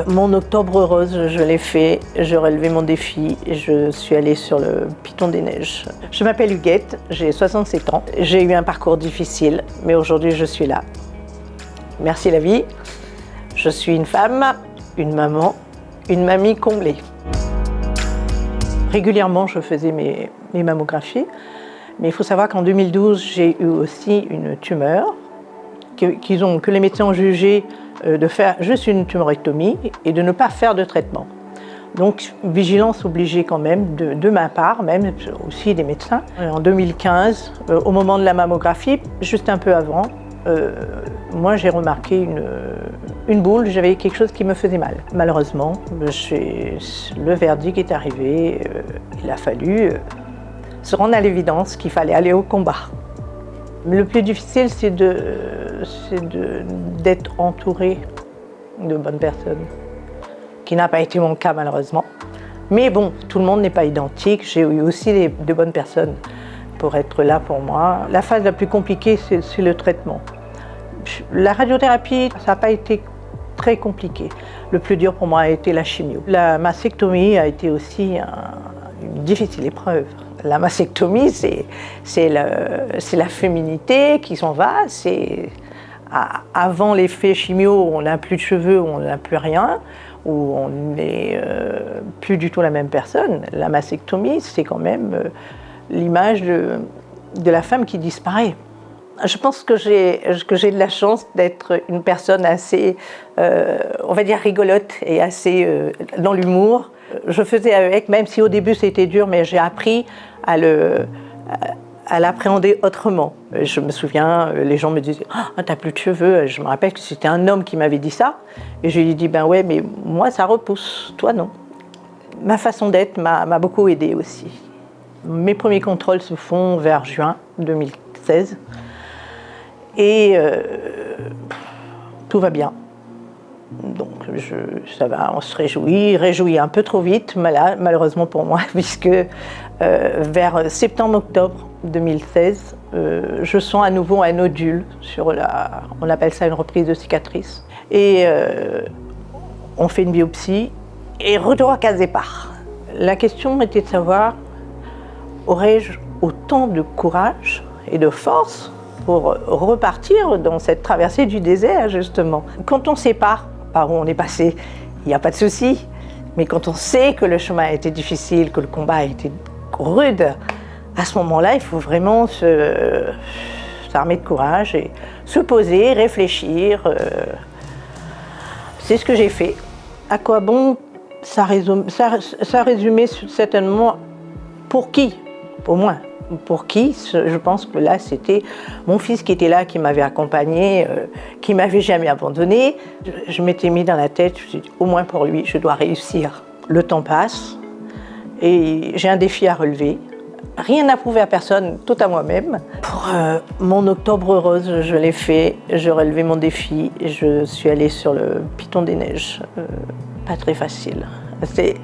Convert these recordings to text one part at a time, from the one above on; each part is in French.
Mon octobre rose, je l'ai fait, j'ai relevé mon défi et je suis allée sur le Piton des Neiges. Je m'appelle Huguette, j'ai 67 ans. J'ai eu un parcours difficile, mais aujourd'hui je suis là. Merci la vie. Je suis une femme, une maman, une mamie comblée. Régulièrement, je faisais mes mammographies, mais il faut savoir qu'en 2012, j'ai eu aussi une tumeur que les médecins ont jugé de faire juste une tumorectomie et de ne pas faire de traitement. Donc, vigilance obligée quand même de ma part, même aussi des médecins. En 2015, au moment de la mammographie, juste un peu avant, moi j'ai remarqué une boule, j'avais quelque chose qui me faisait mal. Malheureusement, le verdict est arrivé, il a fallu se rendre à l'évidence qu'il fallait aller au combat. Le plus difficile, c'est d'être entouré de bonnes personnes, qui n'a pas été mon cas malheureusement. Mais bon, tout le monde n'est pas identique, j'ai eu aussi de bonnes personnes pour être là pour moi. La phase la plus compliquée, c'est le traitement. La radiothérapie, ça n'a pas été très compliqué. Le plus dur pour moi a été la chimio. La mastectomie a été aussi une difficile épreuve. La mastectomie, c'est la féminité qui s'en va. Avant l'effet chimio, on n'a plus de cheveux, on n'a plus rien, ou on n'est plus du tout la même personne. La mastectomie, c'est quand même l'image de la femme qui disparaît. Je pense que j'ai de la chance d'être une personne assez, on va dire, rigolote et assez dans l'humour. Je faisais avec, même si au début c'était dur, mais j'ai appris à l'appréhender autrement. Je me souviens, les gens me disaient « Ah, t'as plus de cheveux ». Je me rappelle que c'était un homme qui m'avait dit ça. Et je lui ai dit « Ben ouais, mais moi ça repousse, toi non ». Ma façon d'être m'a beaucoup aidée aussi. Mes premiers contrôles se font vers juin 2016. Et tout va bien. Donc ça va, on se réjouit un peu trop vite, malheureusement pour moi, puisque vers septembre-octobre 2016, je sens à nouveau un nodule on appelle ça une reprise de cicatrice. Et on fait une biopsie et retour à case départ. La question était de savoir, aurais-je autant de courage et de force pour repartir dans cette traversée du désert, justement. Quand on sépare par où on est passé, il n'y a pas de souci. Mais quand on sait que le chemin a été difficile, que le combat a été rude, à ce moment-là, il faut vraiment s'armer de courage et se poser, réfléchir. C'est ce que j'ai fait. À quoi bon ça résumait certainement pour qui, au moins. Pour qui, je pense que là, c'était mon fils qui était là, qui m'avait accompagné, qui m'avait jamais abandonné. Je m'étais mis dans la tête, je me suis dit, au moins pour lui, je dois réussir. Le temps passe et j'ai un défi à relever. Rien à prouver à personne, tout à moi-même. Pour mon octobre rose, je l'ai fait, j'ai relevé mon défi, je suis allée sur le Piton des Neiges. Pas très facile. C'est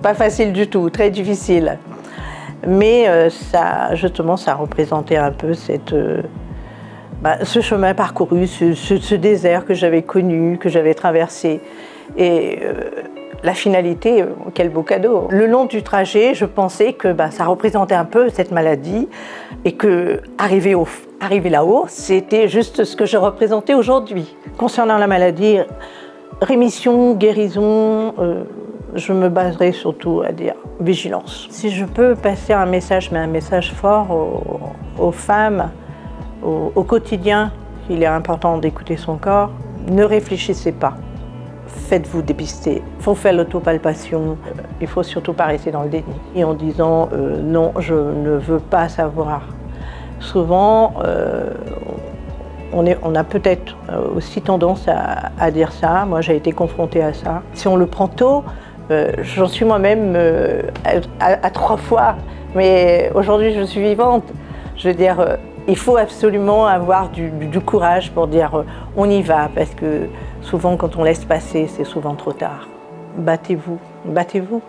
pas facile du tout, très difficile. Mais justement, ça représentait un peu ce chemin parcouru, ce désert que j'avais connu, que j'avais traversé. Et la finalité, quel beau cadeau. Le long du trajet, je pensais que ça représentait un peu cette maladie et que arriver là-haut, c'était juste ce que je représentais aujourd'hui. Concernant la maladie, rémission, guérison, je me baserai surtout à dire vigilance. Si je peux passer un message, mais un message fort aux femmes, au quotidien, il est important d'écouter son corps. Ne réfléchissez pas, faites-vous dépister. Il faut faire l'autopalpation, il ne faut surtout pas rester dans le déni. Et en disant non, je ne veux pas savoir. Souvent, on a peut-être aussi tendance à dire ça. Moi, j'ai été confrontée à ça. Si on le prend tôt, j'en suis moi-même à 3 fois, mais aujourd'hui je suis vivante. Je veux dire, il faut absolument avoir du courage pour dire on y va, parce que souvent quand on laisse passer, c'est souvent trop tard. Battez-vous, battez-vous.